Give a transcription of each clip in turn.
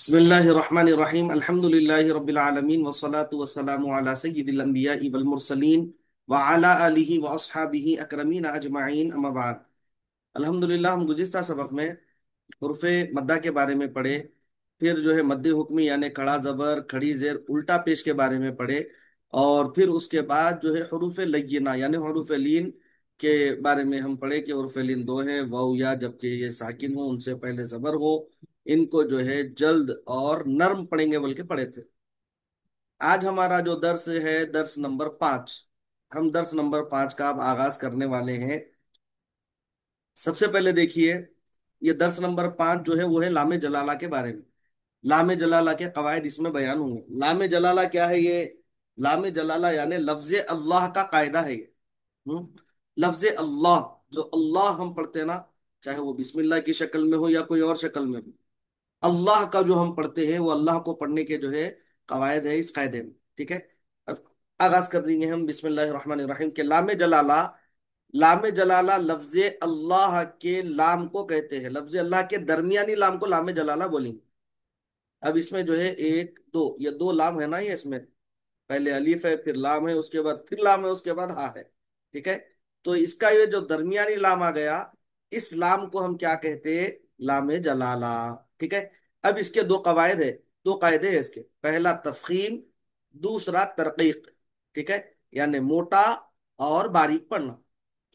बिस्मिल्लाहिर्रहमानिर्रहीम अल्हम्दुलिल्लाहि रब्बिल आलमीन वस्सलातु वस्सलामु अला सय्यिदिल अंबिया'i वल मुरसलीन व अला आलिहि व अस्हाबिहि अकरमीन अजमाइन अम्मा बाद। अल्हम्दुलिल्लाह, हम गुज़िश्ता सबक में हुर्फ़े मद्दा के बारे में पढ़े, फिर जो है मद्दे हुक्मी यानी खड़ा जबर खड़ी जेर उल्टा पेश के बारे में पढ़े, और फिर उसके बाद जो है हुरूफ़े लय्यिना यानी हुरूफ़े लीन के बारे में हम पढ़े कि हुरूफ़े लीन दो हैं, वाव या जबकि ये साकिन हो उनसे पहले जबर हो, इनको जो है जल्द और नर्म पढ़ेंगे बोल के पढ़े थे। आज हमारा जो दर्स है दर्स नंबर 5। हम दर्स नंबर 5 का अब आगाज करने वाले हैं। सबसे पहले देखिए, ये दर्स नंबर 5 जो है वो है लामे जलाला के बारे में। लामे जलाला के कवायद इसमें बयान होंगे। लामे जलाला क्या है ये? लामे जलाला यानी लफ्ज अल्लाह का कायदा है ये। लफ्ज अल्लाह, जो अल्लाह हम पढ़ते हैं ना, चाहे वो बिस्मिल्लाह की शक्ल में हो या कोई और शक्ल में हो, अल्लाह का जो हम पढ़ते हैं वो अल्लाह को पढ़ने के जो है कवायद है इस कायदे में। ठीक है, अब आगाज कर देंगे हम बिस्मिल्लाहिर्रहमानिर्रहीम के लामे जलाला। लामे जलाला लफ्ज अल्लाह के लाम को कहते हैं, लफ्ज अल्लाह के दरमियानी लाम को लामे जलाला बोलेंगे। अब इसमें जो है एक दो, ये दो लाम है ना, ये इसमें पहले अलीफ है, फिर लाम है, उसके बाद फिर लाम है, उसके बाद हा है। ठीक है, तो इसका ये जो दरमियानी लाम आ गया, इस लाम को हम क्या कहते हैं? लामे जलाला। ठीक है, अब इसके दो कवायद है, दो कायदे हैं इसके। पहला तफखीम, दूसरा तरकीक। ठीक है, यानी मोटा और बारीक पढ़ना।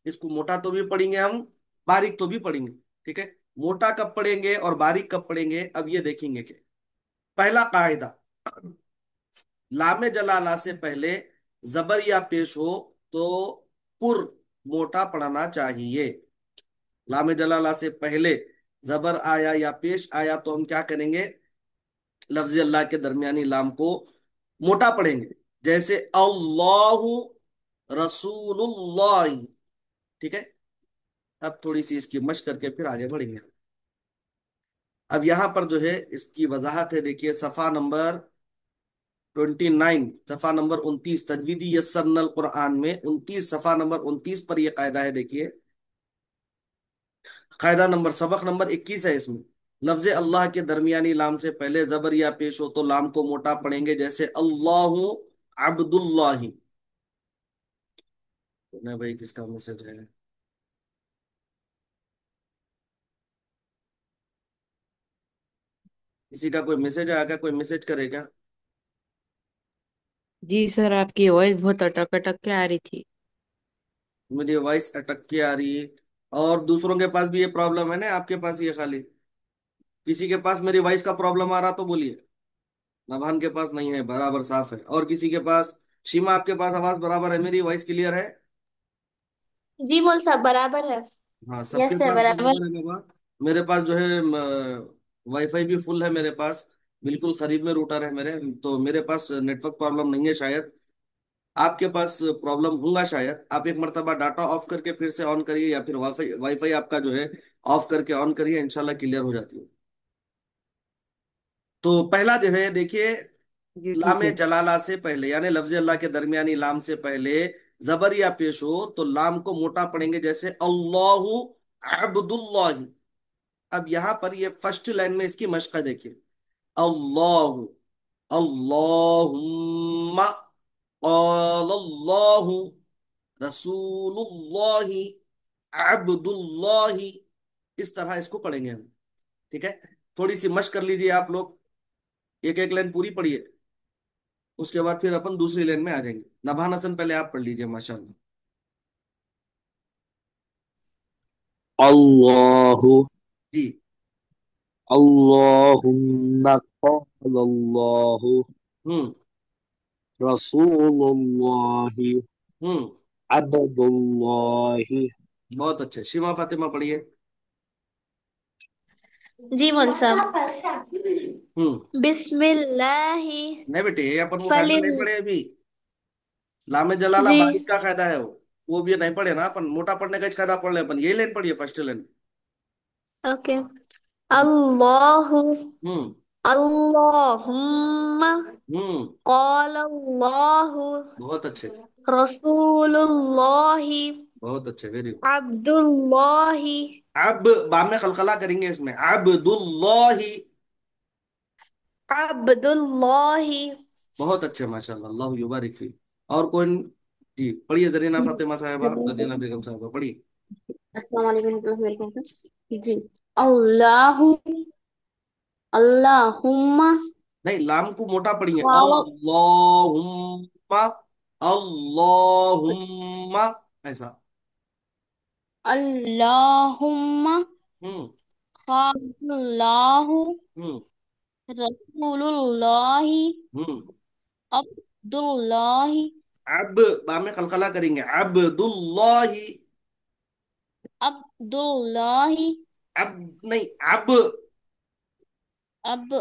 इसको मोटा तो भी पढ़ेंगे हम, बारीक तो भी पढ़ेंगे। ठीक है, मोटा कब पढ़ेंगे और बारीक कब पढ़ेंगे, अब ये देखेंगे कि पहला कायदा, लामे जलाला से पहले जबर या पेश हो तो पुर मोटा पढ़ना चाहिए। लामे जलाला से पहले जबर आया या पेश आया तो हम क्या करेंगे? लफ्ज अल्लाह के दरमियानी लाम को मोटा पढ़ेंगे, जैसे अल्लाहु रसूलुल्लाह। ठीक है, अब थोड़ी सी इसकी मशक करके फिर आगे बढ़ेंगे। अब यहां पर जो है इसकी वजाहत है, देखिए सफा नंबर 29, सफा नंबर 29, तजवीदी यस्सरनल कुरआन में 29, सफा नंबर 29 पर यह कायदा है। देखिए कायदा नंबर, सबक नंबर 21 है इसमें। लफ्ज अल्लाह के दरमियानी लाम से पहले जबर या पेश हो तो लाम को मोटा पढ़ेंगे, जैसे अल्लाहु अब्दुल्लाही। नहीं भाई, किसका मैसेज है? किसी का कोई मैसेज आया क्या? कोई मैसेज करेगा? जी सर, आपकी वॉइस बहुत अटक अटक के आ रही थी। मेरी वॉइस अटक के आ रही है, और दूसरों के पास भी ये प्रॉब्लम है ना? आपके पास ये खाली किसी के पास मेरी वॉइस का प्रॉब्लम आ रहा तो बोलिए। नभान के पास नहीं है, बराबर साफ है। और किसी के पास? शीमा, आपके पास आवाज बराबर है? मेरी वॉइस क्लियर है? जी मोल साहब, बराबर है। हाँ, सबके यस सर, पास बराबर। बराबर है बाबा। मेरे पास जो है वाईफाई भी फुल है मेरे पास, बिल्कुल करीब में रूटर है मेरे, तो मेरे पास नेटवर्क प्रॉब्लम नहीं है शायद। आपके पास प्रॉब्लम होगा शायद। आप एक मरतबा डाटा ऑफ करके फिर से ऑन करिए, या फिर वाईफाई वाईफाई आपका जो है ऑफ करके ऑन करिए, इंशाल्लाह क्लियर हो जाती है। तो पहला जो है देखिए, जी ठीक लामे है। जलाला से पहले यानी लफ्ज अल्लाह के दरमियानी लाम से पहले जबर या पेश हो तो लाम को मोटा पढ़ेंगे, जैसे अल्लाहु अब्दुल्लाही। अब यहां पर ये फर्स्ट लाइन में इसकी मशक देखिए, अल्लाहु, अल्लाहुम्मा, अल्लाहु रसूलुल्लाही, अब्दुल्लाही। इस तरह इसको पढ़ेंगे हम। ठीक है, थोड़ी सी मशक कर लीजिए आप लोग, एक एक लाइन पूरी पढ़िए, उसके बाद फिर अपन दूसरी लाइन में आ जाएंगे। नभान हसन पहले आप पढ़ लीजिए माशाल्लाह। अल्लाहु जी। अल्लाहुम्मा क़ालल्लाहु हम्म। रसूलुल्लाहि हम्म। अब्दुल्लाहि। बहुत अच्छे, शिमा फातिमा पढ़िए। जी मोल साहब। हम्म। बिस्मिल्लाहि नहीं बेटे, ये अपन वो कायदा फलिल। नहीं पढ़े अभी। लामे जलाला जी। बारीक का कायदा है वो भी नहीं पढ़े ना अपन। मोटा पढ़ने का इस कायदा पढ़ ले अपन। यही लाइन पढ़िए, फर्स्ट लाइन। ओके। अल्लाहु हम्म। अल्लाहुम्मा हम्म। क़ालल्लाहु बहुत अच्छे। रसूलुल्लाहि बहुत अच्छे, वेरी गुड। अब्दुल्लाहि। अब बाद में खलखला करेंगे इसमें, अब्दुल्लाही। Abdullahi. بہت اچھے ماشاء اللہ، اللہ یبارک فی. اور کوئی؟ جی پڑھیے زرینہ فاطمہ صاحبہ، زرینہ بیگم صاحبہ پڑھیے. السلام علیکم ورحمۃ اللہ وبرکاتہ. جی. اللہ اللہم نہیں، لام کو موٹا پڑھیے، خالق اللہم، اللہم، ایسا. اللہم ہوں. خالق اللہ ہوں. رسول اللہ ہوں. عبد اللہ اب با میں قلقلہ کریں گے، عبد اللہ. عبد اللہ اب نہیں، اب. اب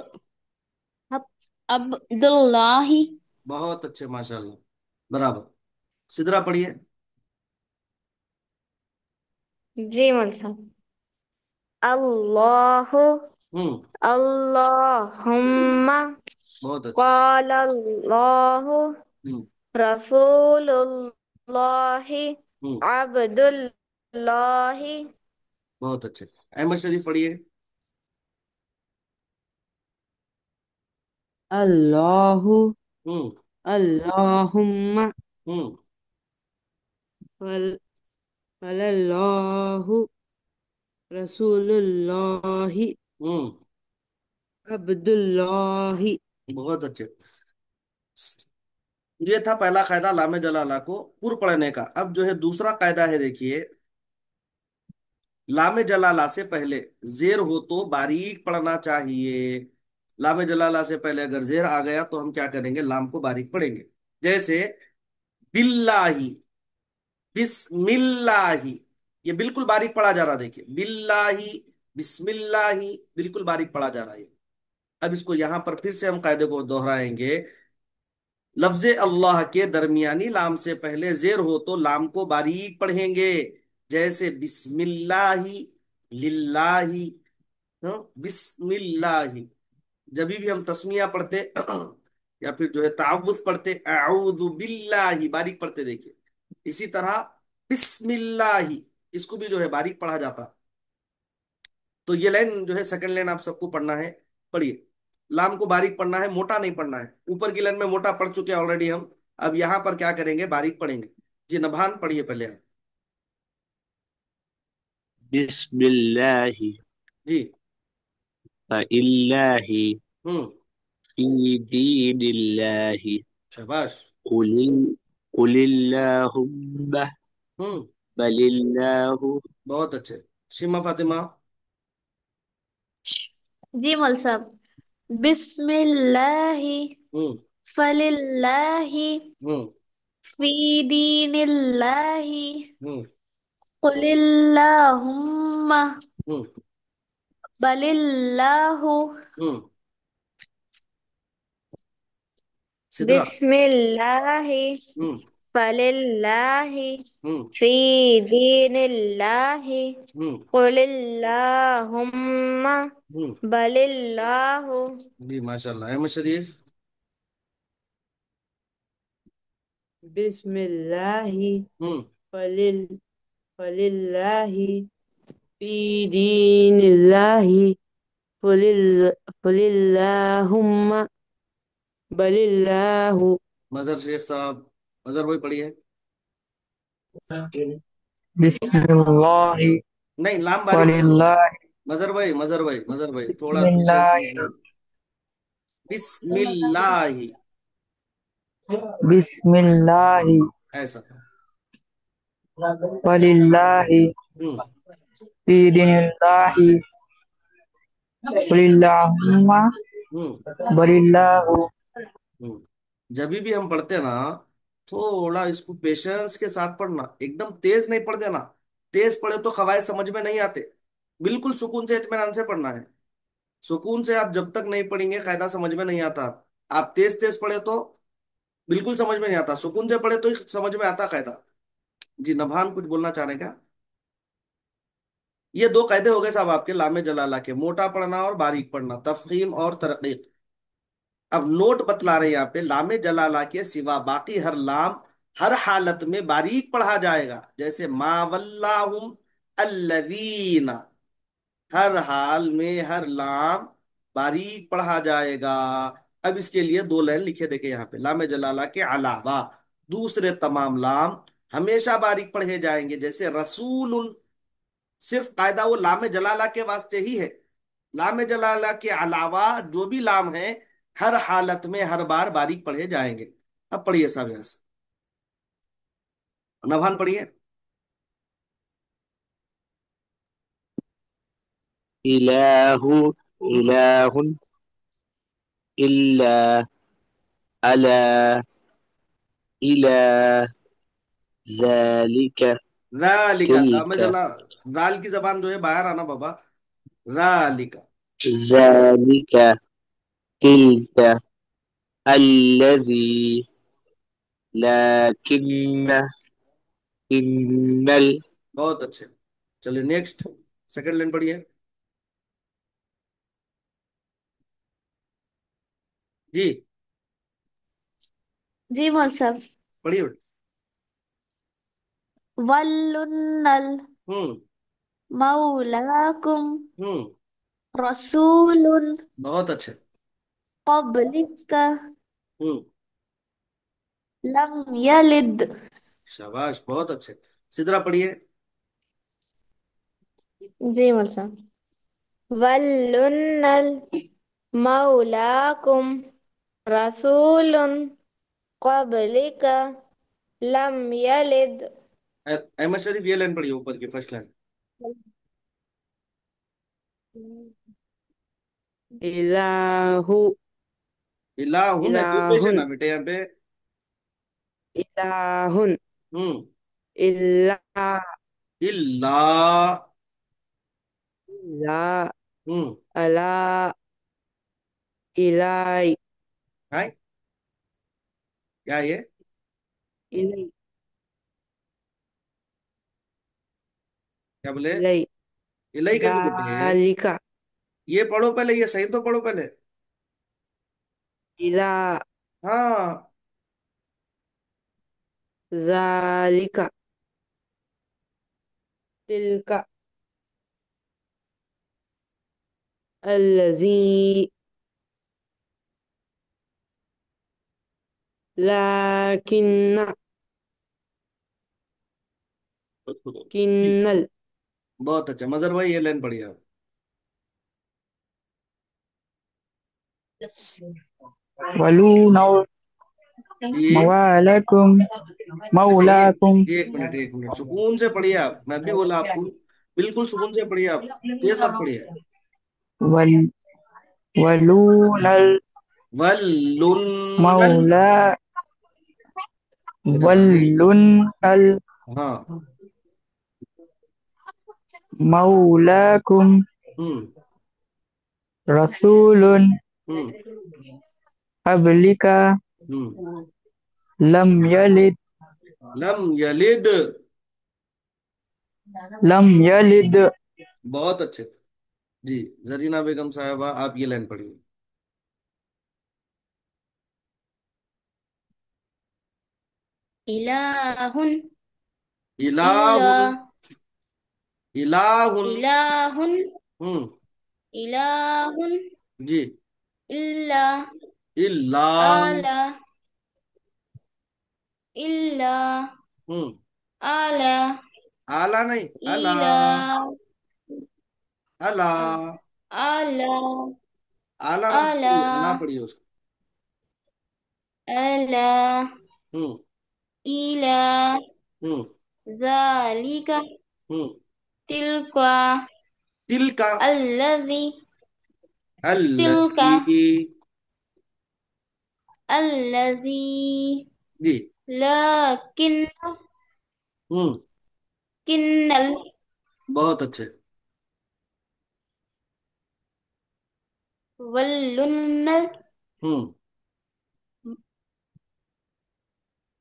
عبد اللہ. بہت اچھے ماشاء اللہ، برابر. سدرا پڑھیے. جی ملسم. اللہ ہوں. اللہم بہت اچھے. قال اللہ ہوں. رسول اللہ ہوں. عبد اللہ. بہت اچھے. احمد شریف پڑھیے. اللہ ہوں. اللہم ہوں. فل اللہ رسول اللہ ہوں. عبد اللہ. بہت اچھے. یہ تھا پہلا قاعدہ لام جلالہ کو پر پڑھنے کا. اب جو ہے دوسرا قاعدہ ہے، دیکھیے. لام جلالہ سے پہلے زیر ہو تو باریک پڑھنا چاہیے. لام جلالہ سے پہلے اگر زیر آ گیا تو ہم کیا کریں گے؟ لام کو باریک پڑھیں گے. جیسے باللہ، بسم اللہ، یہ بالکل باریک پڑھا جا رہا. دیکھیے باللہ، بسم اللہ، بالکل باریک پڑھا جا رہا ہے. اب اس کو یہاں پر پھر سے ہم قاعدے کو دہرائیں گے. لفظ اللہ کے درمیانی لام سے پہلے زیر ہو تو لام کو باریک پڑھیں گے. جیسے بسم اللہ، للہ، بسم اللہ. جبھی بھی ہم تسمیہ پڑھتے یا پھر جو ہے تعوذ پڑھتے، اعوذ باللہ، باریک پڑھتے. دیکھیے اسی طرح بسم اللہ، اس کو بھی جو ہے باریک پڑھا جاتا. تو یہ لائن جو ہے سیکنڈ لائن آپ سب کو پڑھنا ہے. پڑھیے. لام کو باریک پڑھنا ہے، موٹا نہیں پڑھنا ہے. اوپر کی لائن میں موٹا پڑھ چکے آلریڈی ہم. اب یہاں پر کیا کریں گے؟ باریک پڑھیں گے. جی نبھان پڑھیے پہلے آپ. بسم اللہ جی. فإلہ ہوں. فی دین اللہ شاباش. قل قل اللہم ہوں. بل اللہ. بہت اچھے. شیما فاطمہ. جی مول صاحب. بسم اللہ ہوں. فللہ ہوں. فی دین اللہ ہوں. قل اللہم ہوں. بل اللہ. ہوں. سدرا. بسم اللہ ہوں. فللہ ہوں. فی دین اللہ ہوں. قل اللہم ہوں. بل اللہ. جی ماشاء اللہ. احمد شریف. بسم اللہ ہوں. فلل فللہ فی دین اللہ قل اللہم بل اللہ. مظہر شیخ صاحب. مظہر بھائی پڑھیے. بسم اللہ نہیں، لام باریک پڑھیے. وللہ مظہر بھائی، مظہر بھائی، مظہر بھائی بسم تھوڑا پیچھے. اللہ بسم اللہ، بسم اللہ ایسا. وللہ ہوں. فی دین اللہ قل اللہم ہوں. بل اللہ. ہوں. جبھی بھی ہم پڑھتے ہیں نا، تھوڑا اس کو پیشنس کے ساتھ پڑھنا. ایک دم تیز نہیں پڑھ دینا. تیز پڑھے تو قواعد سمجھ میں نہیں آتے. بالکل سکون سے اطمینان سے پڑھنا ہے. سکون سے آپ جب تک نہیں پڑھیں گے قاعدہ سمجھ میں نہیں آتا. آپ تیز تیز پڑھے تو بالکل سمجھ میں نہیں آتا. سکون سے پڑھے تو سمجھ میں آتا قاعدہ. جی نبھان کچھ بولنا چاہ رہے ہیں کیا؟ یہ دو قاعدے ہو گئے صاحب آپ کے لام جلالہ کے، موٹا پڑھنا اور باریک پڑھنا، تفخیم اور ترقیق. اب نوٹ بتلا رہے ہیں یہاں پہ، لام جلالہ کے سوا باقی ہر لام ہر حالت میں باریک پڑھا جائے گا. جیسے ما ولاہم الذین، ہر حال میں ہر لام बारीक पढ़ा जाएगा। अब इसके लिए दो लाइन लिखे देखे यहाँ पे, लाम जलाला के अलावा दूसरे तमाम लाम हमेशा बारीक पढ़े जाएंगे। जैसे रसूल, सिर्फ कायदा वो लाम जलाला के वास्ते ही है। लाम जलाला के अलावा जो भी लाम है हर हालत में हर बार बारीक पढ़े जाएंगे। अब पढ़िए साव्यास, नभान पढ़िए। इलाहु इलाहुन इल्ला अला इला ज़ालिका ज़ालिका, लाम तिल्का जला, जाल की जबान जो है बाहर आना बाबा। ज़ालिका, ज़ालिका तिल्का अल्लज़ी लाकिन्न इन्नल बहुत अच्छे। चलिए नेक्स्ट, सेकंड लाइन पढ़िए जी, जी मौल साहब। पढ़िए। वल्लुन्नल हम्म। मौलाकुम हम्म। रसूलुन बहुत अच्छे। क़ब्लिका हम्म। लम यलिद। शाबाश, बहुत अच्छे। सिदरा पढ़िए। जी मौल साहब। वल्लुन्नल मौलाकुम रसूलुन क़ब्लिका लम यलिद। अहमद शरीफ ये लाइन पढ़िए, ऊपर की फर्स्ट लाइन। इलाहु इलाहुन है, दो पेश है इलाहुन ना बेटे यहाँ पे। इलाहुन हम्म। इल्ला इल्ला। ला हम्म। अला इलाई है क्या ये, इलाई क्या बोले? इलाई इलाई कैसे बेटे? जालिका ये पढ़ो पहले, ये सही तो पढ़ो पहले। इला हाँ। जालिका तिल्का الذي لكن जी, किन्नल बहुत अच्छा। मजर भाई ये लाइन पढ़िए आप। वलू नौ ये मवालकुम बेटे मौलाकुम एक मिनट, एक मिनट, सुकून से पढ़िए आप। मैं भी बोला आपको, बिल्कुल सुकून से पढ़िए आप, तेज मत पढ़िए। वल वलूनल वल्लुन्नल, मौला मेरे भाई। वल्लुनल हाँ। मौलाकुम हम्म। रसूलुन हम्म। कबलिका हम्म। लम यलिद लम यलिद, लम यलिद बहुत अच्छे। जी, जरीना बेगम साहबा आप ये लाइन पढ़िए। इलाहुन इला इलाहुन, इलाहुन। इलाहुन हम्म। इलाहुन जी। इल्ला इल्ला। आला इल्ला हम्म। आला आला नहीं, अला। इला अला। आला आला मत आला पढ़िए, अला पढ़िए उसको। आला हम्म। इला हम्म। ज़ालिका हम्म। तिल्का तिल का, अल्लज़ी तिल्का अल्लती। अल्लज़ी जी। लकिन हम्म। किन्नल बहुत अच्छे। वल्लुन्नल हम्म।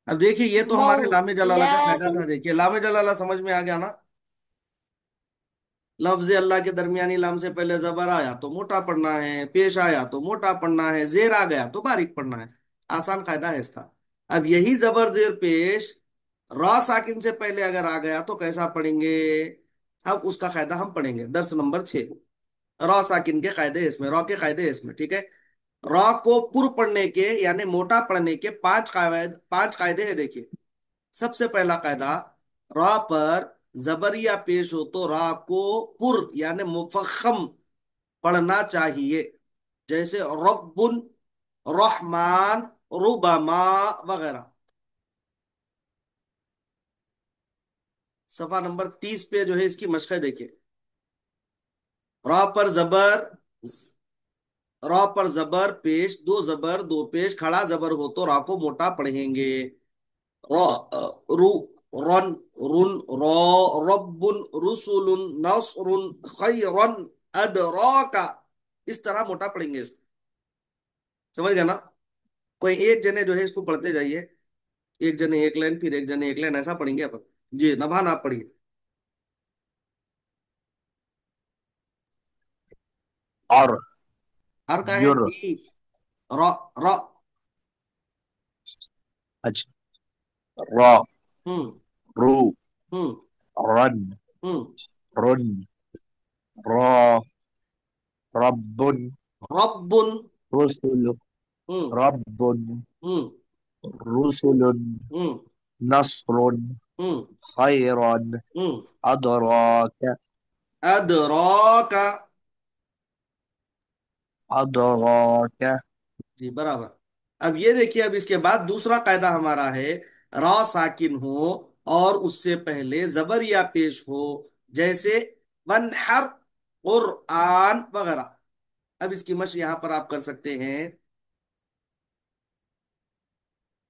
अब देखिए, ये तो हमारे लामे जलाला का फायदा मौलाकुम। था। देखिए लामे जलाला समझ में आ गया ना। लफ्ज अल्लाह के दरमियानी लाम से पहले जबर आया तो मोटा पढ़ना है, पेश आया तो मोटा पढ़ना है, जेर आ गया तो बारीक पढ़ना है। आसान कायदा है इसका। अब यही जबर जेर पेश रॉ साकिन से पहले अगर आ गया तो कैसा पढ़ेंगे? अब उसका कायदा हम पढ़ेंगे, दर्स नंबर 6। را साकिन के कायदे हैं इसमें, रॉ के कायदे हैं इसमें, ठीक है। रॉ को पुर पढ़ने के यानी मोटा पढ़ने के पांच कायदे हैं, देखिए। सबसे पहला कायदा, रॉ पर जबरिया पेश हो तो रॉ को पुर यानी मुफखम पढ़ना चाहिए, जैसे रब्बुन, रहमान, रुबमा वगैरह। सफा नंबर 30 पे जो है इसकी मशक देखिए। रॉ पर जबर, रॉ पर जबर पेश, दो जबर दो पेश, खड़ा जबर हो तो रॉ को मोटा पढ़ेंगे। रॉ, रु, रन, रुन, रॉ, रब्बुन, रुसुलुन, नसरुन, खैरन, अदराका, इस तरह मोटा पढ़ेंगे इसको। समझ गया ना? कोई एक जने जो है इसको पढ़ते जाइए, एक जने एक लाइन, फिर एक जने एक लाइन, ऐसा पढ़ेंगे अपन। जी नभान आप पढ़िए। और हर का है युर। री, रॉ, रॉ। अच्छा, रॉ, हम्म। रू, हम्म। रन, हम्म। रुन, रॉ, रब्बुन, रब्बुन। रुसुल, हम्म। रब्बुन, हम्म। रुसुलुन, हम्म। नस्रुन, हम्म। खैरन, हम्म। अदराक, अदराका। अदराक। जी बराबर। अब ये देखिए, अब इसके बाद दूसरा कायदा हमारा है, रा साकिन हो और उससे पहले जबर या पेश हो, जैसे वनहर, कुरआन वगैरह। अब इसकी मश यहां पर आप कर सकते हैं।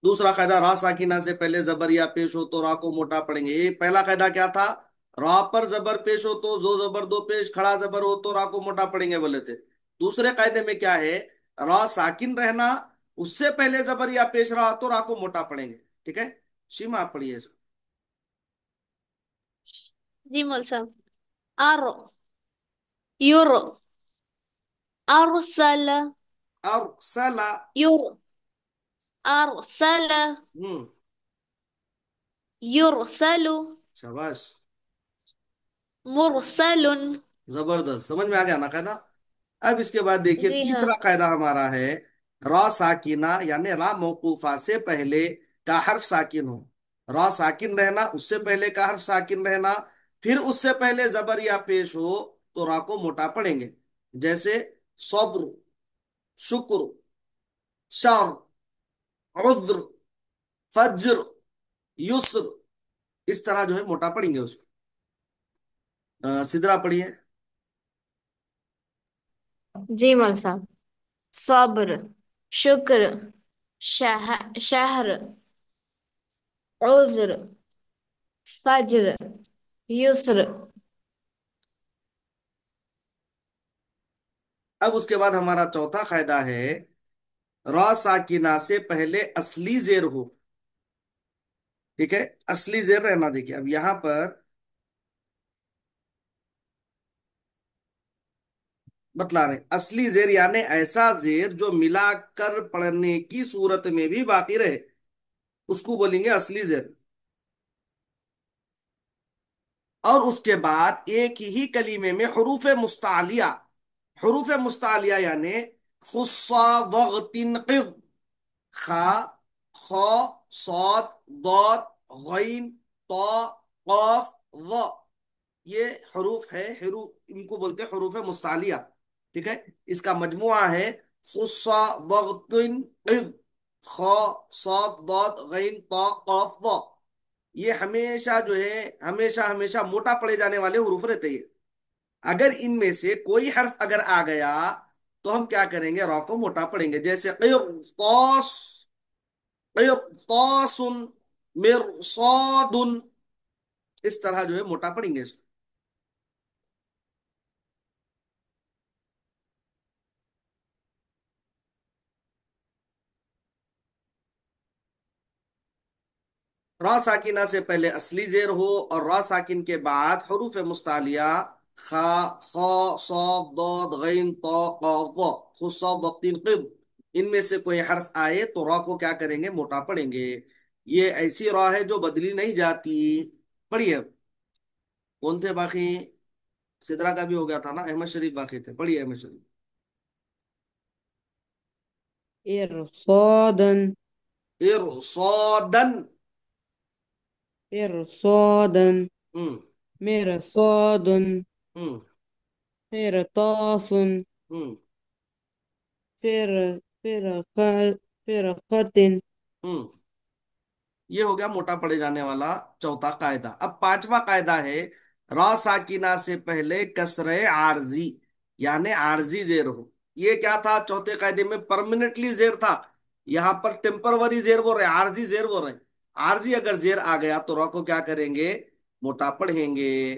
दूसरा कायदा, रा साकिना से पहले जबर या पेश हो तो रा को मोटा पढ़ेंगे। ये पहला कायदा क्या था? रा पर जबर पेश हो तो जो जबर दो पेश, खड़ा जबर हो तो रा को मोटा पढ़ेंगे बोले थे। दूसरे कायदे में क्या है? रा साकिन रहना, उससे पहले जबर या पेश रहा तो रा को मोटा पढ़ेंगे, ठीक है। शीमा आप पढ़िए इसको। जी मौल साहब। आरो, यूरो, अरसल, और सला। यूरो, अरसल, हम्म। युरसलु, शाबाश। मुरसलुन। जबरदस्त, समझ में आ गया ना कायदा? अब इसके बाद देखिए जी हाँ। तीसरा कायदा हमारा है, रा साकिना यानी रा मौकूफा से पहले का हर्फ साकिन हो। रा साकिन रहना, उससे पहले का हर्फ साकिन रहना, फिर उससे पहले जबर या पेश हो तो रा को मोटा पढ़ेंगे, जैसे सब्र, शुक्र, शर, उज्र, फज्र, युस्र, इस तरह जो है मोटा पढ़ेंगे उसको। सिदरा पढ़िए। जी मौल साहब। सब्र, शुक्र, शहर, उज्र, फज्र, युस्र। अब उसके बाद हमारा चौथा कायदा है, रा साकिना से पहले असली जेर हो, ठीक है। असली जेर रहना, देखिए अब यहां पर बतला रहे, असली जेर यानी ऐसा जेर जो मिलाकर पढ़ने की सूरत में भी बाकी रहे, उसको बोलेंगे असली जेर। और उसके बाद एक ही कलीमे में हरूफ मुस्तालिया, हरूफ मुस्तालिया यानी खुस्सा, वगतिन, क़िद, खा, ख, सौद, दौद, गईन, तो, कफ, व, ये हरूफ है, हरूफ इनको बोलते हैं हरूफ मुस्तालिया, ठीक है। इसका मजमुआ है खुस्सा, वगतिन, क़िद, ख, सौद, दौद, गईन, तो, कफ, व। ये हमेशा जो है, हमेशा हमेशा मोटा पड़े जाने वाले हुरूफ रहते हैं। अगर इनमें से कोई हर्फ अगर आ गया तो हम क्या करेंगे? रॉ को मोटा पड़ेंगे, जैसे क़िरतास, क़िरतासुन, मिरसादुन, इस तरह जो है मोटा पड़ेंगे इसको। रा साकिना से पहले असली जेर हो और रा साकिन के बाद हरूफ मुस्तालिया, खा, ख, सॉद, दौद, गैन, तो, कफ, व, खुस्सा, दत्तीन, क़िद, इनमें से कोई हर्फ आए तो रा को क्या करेंगे? मोटा पढ़ेंगे। ये ऐसी रा है जो बदली नहीं जाती। पढ़िए, कौन थे बाकी? सिदरा का भी हो गया था ना, अहमद शरीफ बाकी थे, पढ़िए अहमद शरीफ। إرصادا इरसोदन। إرصادا हम्म। مرصاد हम्म। قرطاس हम्म। فرقة فرقة हम्म। ये हो गया मोटा पड़े जाने वाला चौथा कायदा। अब पांचवा कायदा है, रा साकिना से पहले कसरे आरजी, यानी आरजी जेर हो। ये क्या था चौथे कायदे में, परमानेंटली जेर था, यहां पर टेम्परवरी जेर बोल रहे हैं, आरजी जेर बोल रहे हैं। आरजी अगर जेर आ गया तो रा को क्या करेंगे, मोटा पढ़ेंगे।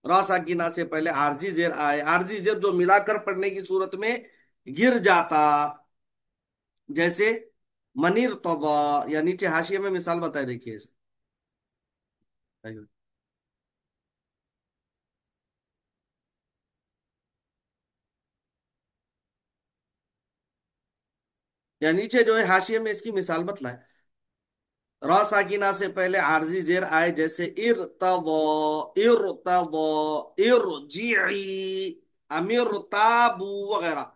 रा साकिना से पहले आरजी जेर आए, आरजी जेर जो मिलाकर पढ़ने की सूरत में गिर जाता, जैसे मनीर तवा, या नीचे हाशिए में मिसाल बताए देखिए इसे। या नीचे जो है हाशिए में इसकी मिसाल बतलाए। रा साकिना से पहले आरजी जेर आए, जैसे इरतवा, इरतवा, इरजीई, अमीर ताबू वगैरह।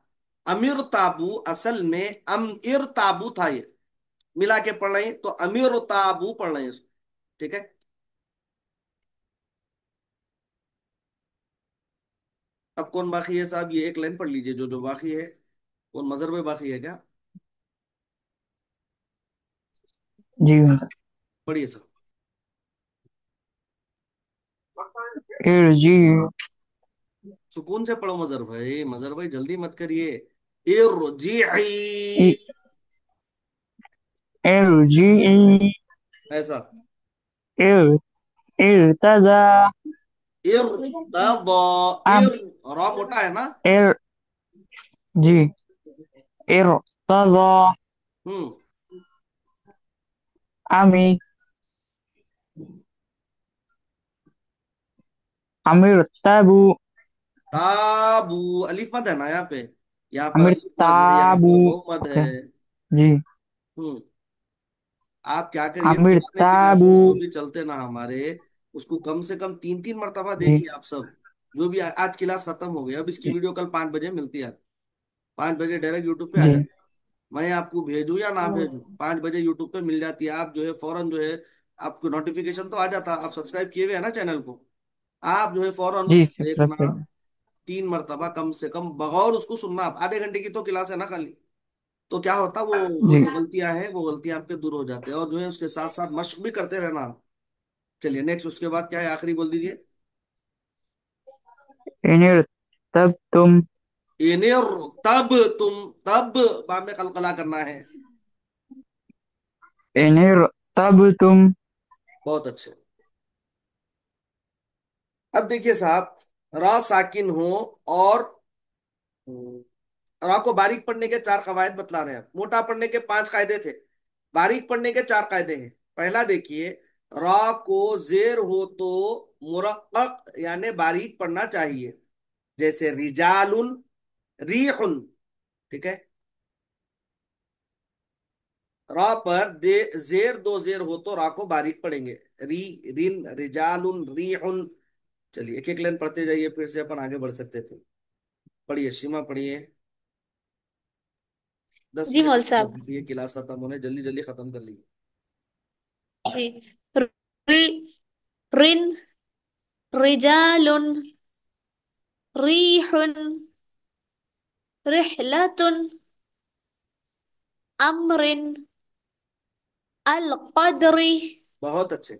अमीर ताबू असल में इर ताबू था, ये मिला के पढ़ रहे हैं तो अमीर ताबू पढ़ रहे हैं इसको। ठीक है। अब कौन बाकी है साहब, ये एक लाइन पढ़ लीजिए जो जो बाकी है। कौन मजहर में बाकी है क्या? जी उस्ताद। पढ़िए सर। इरजी सुकून से पढ़ो मजहर भाई, मजहर भाई जल्दी मत करिए। इरजीई, इ- इरजी ऐसा। इर इर्तजा इरतदा, अम इर, रा मोटा है ना। इर जी इर्तजा हम्म। अमी अमीर ताबू ताबू, अलिफ मत है ना यहाँ पे, यहाँ पर अमीर अलिफ मत है, यहाँ ताबू। पर वाव मत ओके है। जी। हम्म। आप क्या करिए, अमीर पुराने ताबू क्लासेस जो भी चलते ना हमारे, उसको कम से कम तीन तीन मरतबा जी देखिए आप सब। जो भी आज क्लास खत्म हो गई, अब इसकी जी वीडियो कल 5 बजे मिलती है। 5 बजे डायरेक्ट यूट्यूब पे आ जी जाती है। मैं आपको भेजूं या ना भेजूं, 5 बजे यूट्यूब पे मिल जाती है। आप जो है फौरन जो है, आपको नोटिफिकेशन तो आ जाता, आप सब्सक्राइब किए हुए हैं ना चैनल को, आप जो है फौरन जी उसको सब्सक्राइब देखना। करें। 3 मरतबा कम से कम बगौर उसको सुनना। आप आधे घंटे की तो क्लास है ना खाली, तो क्या होता वो जी जो गलतियां हैं वो गलतियां आपके दूर हो जाते हैं, और जो है उसके साथ साथ मशक भी करते रहना आप। चलिए नेक्स्ट, उसके बाद क्या है, आखिरी बोल दीजिए। इनिर तब तुम इनिर, तब तुम, तब बा में कलकला करना है। इनिर तब तुम बहुत अच्छे। अब देखिए साहब, रा साकिन हो और रा को बारीक पढ़ने के 4 कवायद बतला रहे हैं। मोटा पढ़ने के 5 कायदे थे, बारीक पढ़ने के 4 कायदे हैं। पहला देखिए, रा को जेर हो तो मुरक्कक यानी बारीक पढ़ना चाहिए, जैसे रिजालुन, रीहुन। ठीक है। रा पर दे जेर, दो जेर हो तो रा को बारीक पढ़ेंगे, री, रिन, रिजालुन, रीहुन। चलिए एक एक लाइन पढ़ते जाइए, फिर से अपन आगे बढ़ सकते थे। पढ़िए सीमा, पढ़िए। दस जी मिनट मौल साहब। ये क्लास खत्म होने, जल्दी जल्दी खत्म कर लीजिए। जी। रि रिन रिजालुन रिहुन रिहलतुन अमरिन अल कदरी। बहुत अच्छे।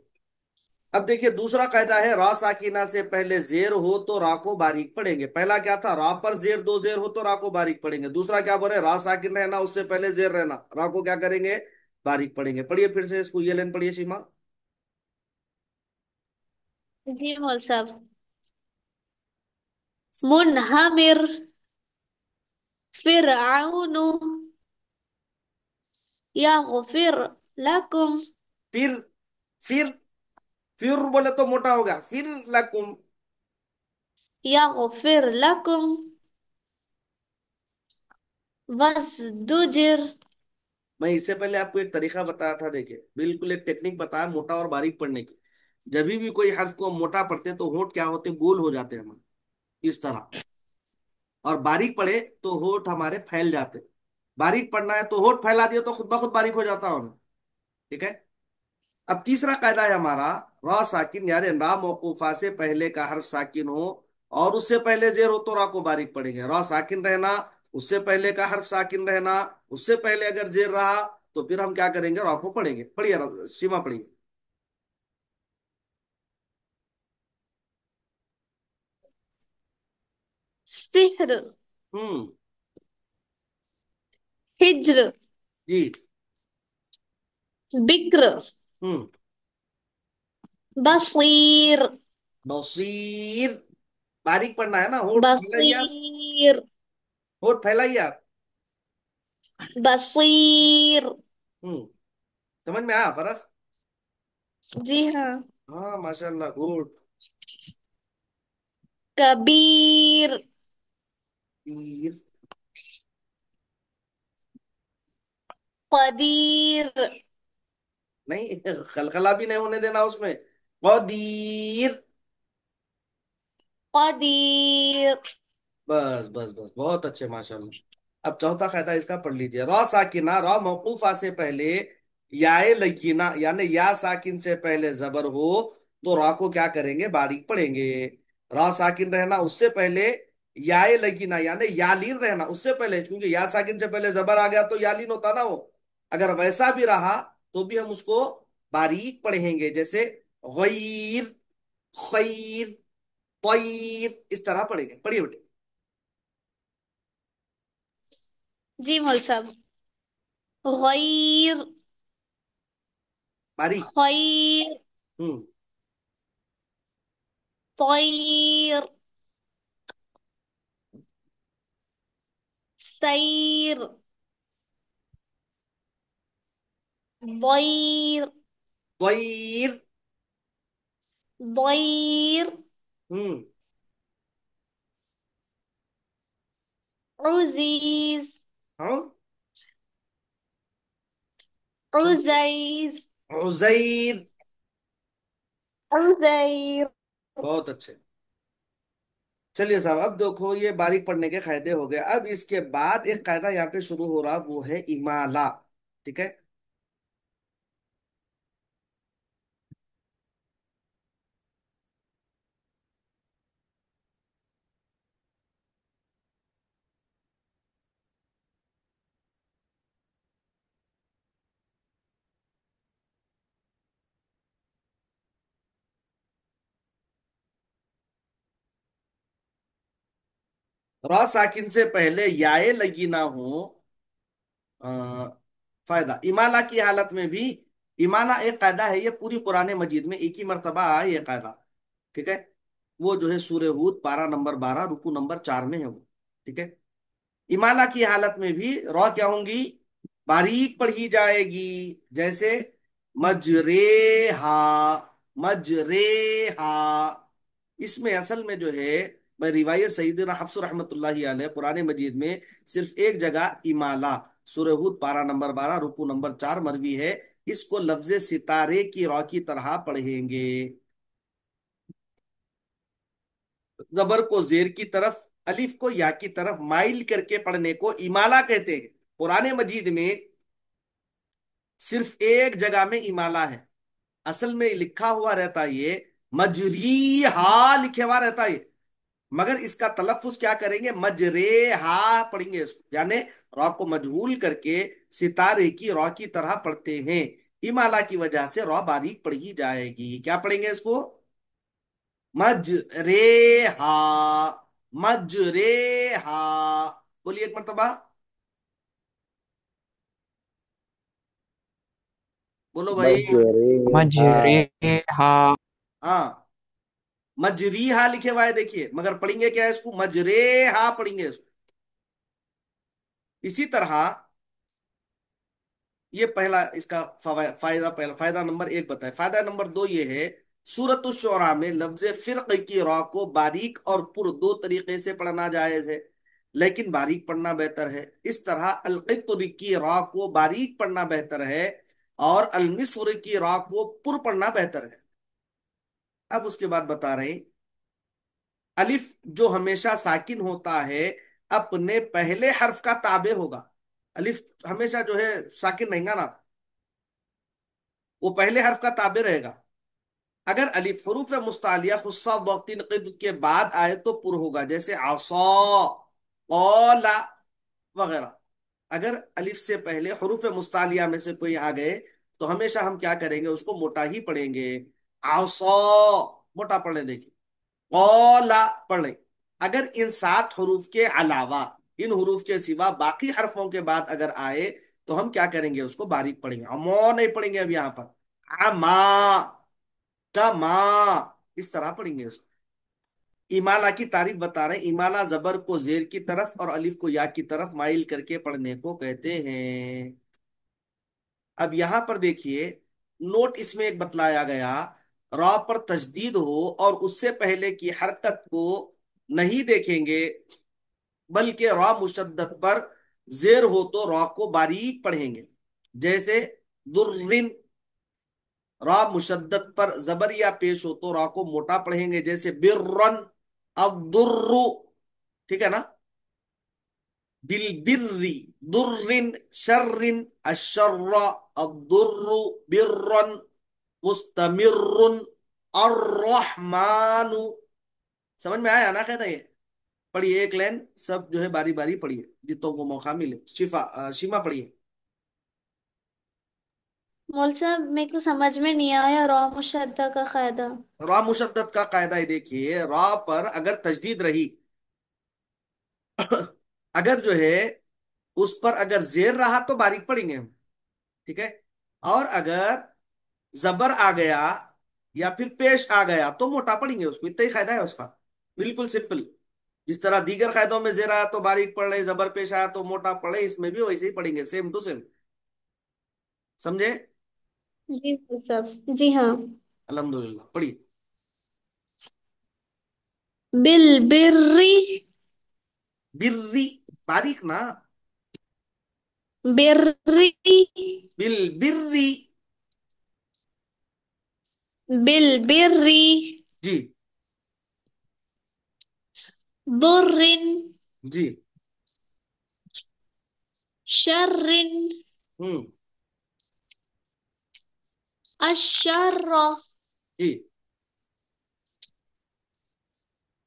अब देखिए दूसरा कायदा है, रा साकिना से पहले जेर हो तो रा को बारीक पढ़ेंगे। पहला क्या था, रा पर जेर, दो जेर हो तो रा को बारीक पढ़ेंगे। दूसरा क्या बोले, रा साकिन रहना उससे पहले जेर रहना, रा को क्या करेंगे, बारीक पढ़ेंगे। पढ़िए फिर से इसको, ये लाइन पढ़िए सीमा। जी मौल साहब। मुनहमिर फिरऔन यगफिर लकुम फिर, फिर, फिर बोले तो मोटा होगा, फिर लकुम। यगफिर लकुम वज़दुजिर। मैं इससे पहले आपको एक तरीका बताया था, देखिए बिल्कुल एक टेक्निक बताया मोटा और बारीक पढ़ने की। जब भी कोई हर्फ को मोटा पढ़ते हैं तो होंठ क्या होते हैं, गोल हो जाते हैं हमारे। इस तरह। और बारीक पढ़े तो होठ हमारे फैल जाते। बारीक पढ़ना है तो होठ फैला दिया तो खुद ब खुद बारीक हो जाता है। ठीक है। अब तीसरा कायदा है हमारा, रा साकिन यानी रा मौकूफा से पहले का हर्फ साकिन हो और उससे पहले जेर हो तो रा को बारीक पढ़ेंगे। रा साकिन रहना, उससे पहले का हर्फ साकिन रहना, उससे पहले अगर जेर रहा तो फिर हम क्या करेंगे, रा को पढ़ेंगे। पढ़िए सीमा पढ़िए। सिहर, हम्म। हिज्र, जी। बिक्र, हम्म। बशीर, बसीर, बारीक पढ़ना है ना, होठ फैलाइए आप। बशीर, होठ फैलाइए आप। बशीर। हम्म। समझ में आया फर्क? जी हाँ। हाँ माशाल्लाह, गुड। कबीर, तीर। कदीर, नहीं, खलखला भी नहीं होने देना उसमें। कदीर। कदीर। बस बस बस, बहुत अच्छे माशाल्लाह। अब चौथा कायदा इसका पढ़ लीजिए। रा साकिना, रा मौकूफा से पहले याए लकीना यानी या साकिन से पहले जबर हो तो रा को क्या करेंगे, बारीक पढ़ेंगे। रा साकिन रहना, उससे पहले याए लकीना यानी यालीन रहना, उससे पहले, क्योंकि या साकिन से पहले जबर आ गया तो यालीन होता ना वो। अगर वैसा भी रहा तो भी हम उसको बारीक पढ़ेंगे, जैसे गैर, खैर, तैर, इस तरह पढ़ेंगे। पढ़िए बेटे। जी मौल साहब। गैर, बारीक। खैर, हम्म। तैर, सैर, ضير, तैर। ضير, हम्म। عزيز، हाँ। عزيز، उजैर। عزير। बहुत अच्छे। चलिए साहब, अब देखो ये बारीक पढ़ने के कायदे हो गए। अब इसके बाद एक कायदा यहाँ पे शुरू हो रहा, वो है इमाला। ठीक है। रा साकिन से पहले याए लगी ना हो, अ, फायदा इमाला की हालत में भी। इमाला एक कायदा है, ये पूरी कुरान मजीद में एक ही मर्तबा आया ये कायदा। ठीक है। वो जो है सूरह हूद पारा नंबर 12 रुकू नंबर 4 में है वो। ठीक है। इमाला की हालत में भी रॉ क्या होंगी, बारीक पढ़ी जाएगी। जैसे मजरेहा, मजरेहा। इसमें असल में जो है, मैं रिवायत सईदना हफ्स रहमतुल्लाहि अलैह कुरान मजीद में सिर्फ एक जगह इमाला, सूरह हूद पारा नंबर 12 रुकू नंबर 4 मरवी है। इसको लफ्ज सितारे की रॉ की तरह पढ़ेंगे। जबर को जेर की तरफ, अलिफ को या की तरफ माइल करके पढ़ने को इमाला कहते हैं। कुरान मजीद में सिर्फ एक जगह में इमाला है। असल में लिखा हुआ रहता है ये मजरी हा, लिखे हुआ रहता है ये। मगर इसका तलफ्फुज क्या करेंगे, मजरे हा पढ़ेंगे इसको, यानी रॉ को मजहूल करके सितारे की रॉ की तरह पढ़ते हैं। इमाला की वजह से रॉ बारीक पढ़ी जाएगी। क्या पढ़ेंगे इसको, मजरे हा, मजरे हा। बोलिए एक मर्तबा, बोलो भाई। मजरेहा। मजरेहा। हाँ, मजरी हा लिखे हुआ है देखिए, मगर पढ़ेंगे क्या है इसको, मजरे हा पढ़ेंगे इसको। इसी तरह ये पहला इसका फायदा, पहला फायदा नंबर एक बताए। फायदा नंबर दो ये है, सूरत शुरा में लफ्ज फिरक की रॉ को बारीक और पुर दो तरीके से पढ़ना जायज है, लेकिन बारीक पढ़ना बेहतर है। इस तरह अलकित्र की रॉ को बारीक पढ़ना बेहतर है और अलमिस्र की रॉ को पुर पढ़ना बेहतर है। अब उसके बाद बता रहे हैं, الف جو ہمیشہ ساکن ہوتا ہے اپنے پہلے حرف کا تابع ہوگا. الف ہمیشہ جو ہے ساکن رہے گا نا، وہ پہلے حرف کا تابع رہے گا. اگر الف حروف مستعلیہ خصہ وقت قد کے بعد آئے تو پر ہوگا، جیسے عصا، قال وغیرہ. اگر الف سے پہلے حروف مستعلیہ میں سے کوئی آ گئے تو ہمیشہ ہم کیا کریں گے، اس کو موٹا ہی پڑھیں گے. عصا موٹا پڑھ لیں، دیکھیں. قال پڑھ لیں. اگر ان 7 حروف کے علاوہ، ان حروف کے سوا باقی حرفوں کے بعد اگر آئے تو ہم کیا کریں گے، اس کو باریک پڑھیں گے. امو نہیں پڑھیں گے اب یہاں پر، اما، کما، اس طرح پڑھیں گے اس کو. امالہ کی تعریف بتا رہے ہیں. امالہ زبر کو زیر کی طرف اور الف کو یا کی طرف مائل کر کے پڑھنے کو کہتے ہیں. اب یہاں پر دیکھیے نوٹ اس میں ایک بتلایا گیا، را پر تشدید ہو اور اس سے پہلے کی حرکت کو نہیں دیکھیں گے، بلکہ را مشدد پر زیر ہو تو را کو باریک پڑھیں گے. جیسے درن، را مشدد پر زبریہ پیش ہو تو را کو موٹا پڑھیں گے. جیسے برن، الضر، ٹھیک ہے نا. بالبر، در، شر، الشر، الضر، برن، مستمر، الرحمن. سمجھ میں آیا نا؟ کہتا ہے یہ پڑھیے ایک لائن سب جو ہے باری باری پڑھیے جتوں کو موقع ملے. شیما پڑھیے. مول صاحب میرے کو سمجھ میں نہیں آیا را مشدہ کا قاعدہ. را مشدد کا قاعدہ ہے، دیکھیے را پر اگر تشدید رہی، اگر جو ہے اس پر اگر زیر رہا تو باریک پڑھیں گے ہم، ٹھیک ہے. اور اگر زبر آ گیا یا پھر پیش آ گیا تو موٹا پڑھیں گے اس کو. اتنا ہی قاعدہ ہے اس کا، بالکل سمپل. جس طرح دیگر قاعدوں میں زیر آیا تو باریک پڑھ لے، زبر پیش آیا تو موٹا پڑھے، اس میں بھی ویسے ہی پڑھیں گے، سیم ٹو سیم. سمجھے؟ جی مول صاحب، جی ہاں. الحمدللہ. پڑھیے. بالبر، بری، باریک نا. بری، بالبری. بالبر، جی ضر، جی. شر، ہوں. الشر، جی.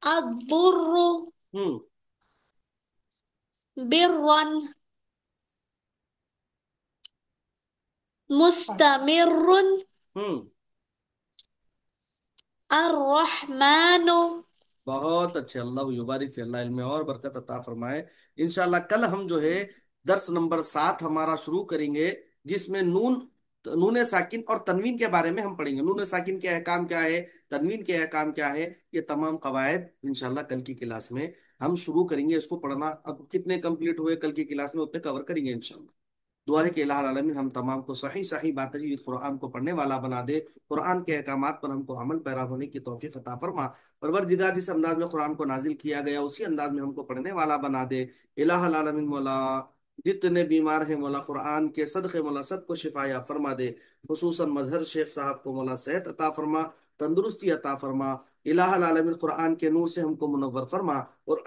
الضر، ہوں. برا، مستمر، ہوں. الرحمن. بہت اچھے. اللہ یبارک فی، اللہ علم میں اور برکت عطا فرمائے. انشاءاللہ کل ہم جو ہے درس نمبر 7 ہمارا شروع کریں گے، جس میں نون ساکن اور تنوین کے بارے میں ہم پڑھیں گے. نون ساکن کے احکام کیا ہے، تنوین کے احکام کیا ہے، یہ تمام قواعد انشاءاللہ کل کی کلاس میں ہم شروع کریں گے اس کو پڑھنا. اب کتنے کمپلیٹ ہوئے کل کی کلاس میں اتنے کور کریں گے انشاءاللہ. دعا ہے کہ الہ العالمین ہم تمام کو صحیح صحیح باتیں قرآن کو پڑھنے والا بنا دے، قرآن کے احکامات پر ہم کو عمل پیرا ہونے کی توفیق عطا فرما. پروردگار جس انداز میں قرآن کو نازل کیا گیا اسی انداز میں ہم کو پڑھنے والا بنا دے. الہ العالمین مولا جتنے بیمار ہیں مولا قرآن کے صدقے مولا سب کو شفا یا فرما دے. خصوصاً مظہر شیخ صاحب کو مولا صحت عطا فرما، تندرستی عطا فرما. الہ العالمین قرآن کے نور سے ہم کو منور فرما اور